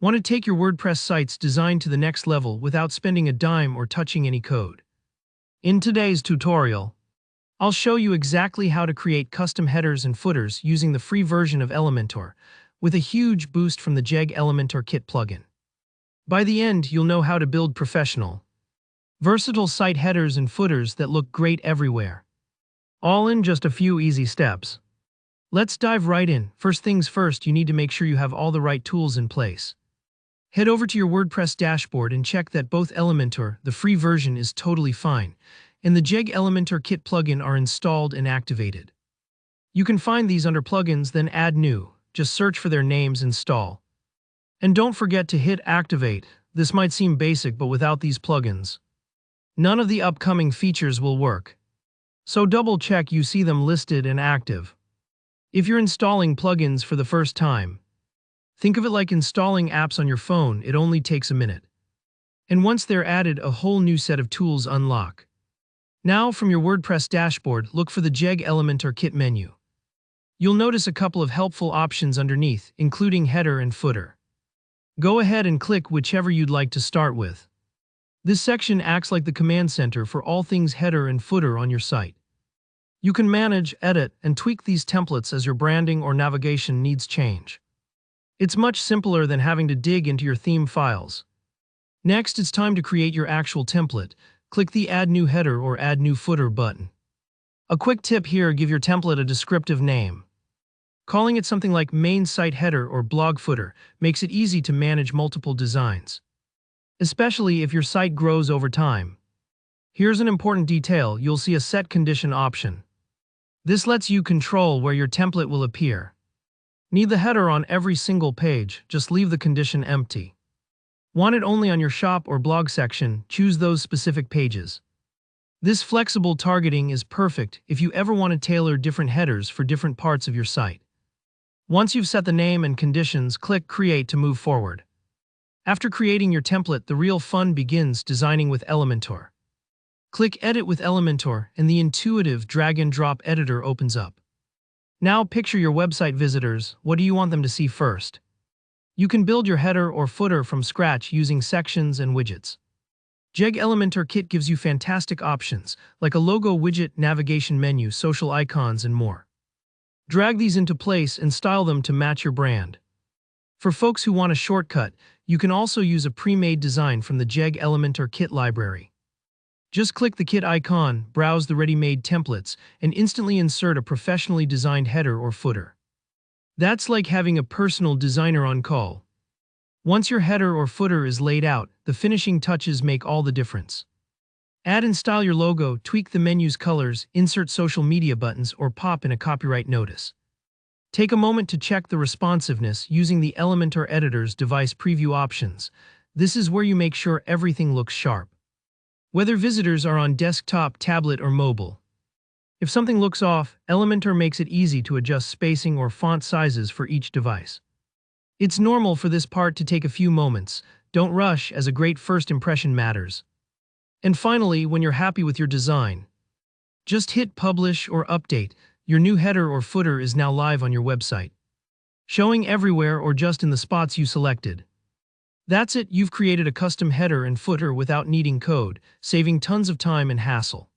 Want to take your WordPress site's design to the next level without spending a dime or touching any code? In today's tutorial, I'll show you exactly how to create custom headers and footers using the free version of Elementor, with a huge boost from the Jeg Elementor Kit plugin. By the end, you'll know how to build professional, versatile site headers and footers that look great everywhere, all in just a few easy steps. Let's dive right in. First things first, you need to make sure you have all the right tools in place. Head over to your WordPress dashboard and check that both Elementor, the free version, is totally fine, and the Jeg Elementor Kit plugin are installed and activated. You can find these under Plugins, then Add New. Just search for their names, install. And don't forget to hit Activate. This might seem basic, but without these plugins, none of the upcoming features will work. So double check you see them listed and active. If you're installing plugins for the first time, think of it like installing apps on your phone. It only takes a minute. And once they're added, a whole new set of tools unlock. Now, from your WordPress dashboard, look for the Jeg Elementor Kit menu. You'll notice a couple of helpful options underneath, including header and footer. Go ahead and click whichever you'd like to start with. This section acts like the command center for all things header and footer on your site. You can manage, edit, and tweak these templates as your branding or navigation needs change. It's much simpler than having to dig into your theme files. Next, it's time to create your actual template. Click the Add New Header or Add New Footer button. A quick tip here, give your template a descriptive name. Calling it something like Main Site Header or Blog Footer makes it easy to manage multiple designs, especially if your site grows over time. Here's an important detail. You'll see a Set Condition option. This lets you control where your template will appear. Need the header on every single page? Just leave the condition empty. Want it only on your shop or blog section? Choose those specific pages. This flexible targeting is perfect if you ever want to tailor different headers for different parts of your site. Once you've set the name and conditions, click Create to move forward. After creating your template, the real fun begins: designing with Elementor. Click Edit with Elementor, and the intuitive drag-and-drop editor opens up. Now picture your website visitors. What do you want them to see first? You can build your header or footer from scratch using sections and widgets. Jeg Elementor Kit gives you fantastic options, like a logo widget, navigation menu, social icons, and more. Drag these into place and style them to match your brand. For folks who want a shortcut, you can also use a pre-made design from the Jeg Elementor Kit library. Just click the kit icon, browse the ready-made templates, and instantly insert a professionally designed header or footer. That's like having a personal designer on call. Once your header or footer is laid out, the finishing touches make all the difference. Add and style your logo, tweak the menu's colors, insert social media buttons, or pop in a copyright notice. Take a moment to check the responsiveness using the Elementor editor's device preview options. This is where you make sure everything looks sharp, whether visitors are on desktop, tablet, or mobile. If something looks off, Elementor makes it easy to adjust spacing or font sizes for each device. It's normal for this part to take a few moments. Don't rush, as a great first impression matters. And finally, when you're happy with your design, just hit Publish or Update. Your new header or footer is now live on your website, showing everywhere or just in the spots you selected. That's it, you've created a custom header and footer without needing code, saving tons of time and hassle.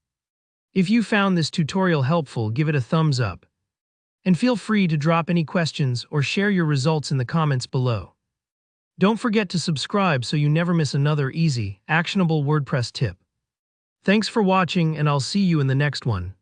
If you found this tutorial helpful, give it a thumbs up. And feel free to drop any questions or share your results in the comments below. Don't forget to subscribe so you never miss another easy, actionable WordPress tip. Thanks for watching, and I'll see you in the next one.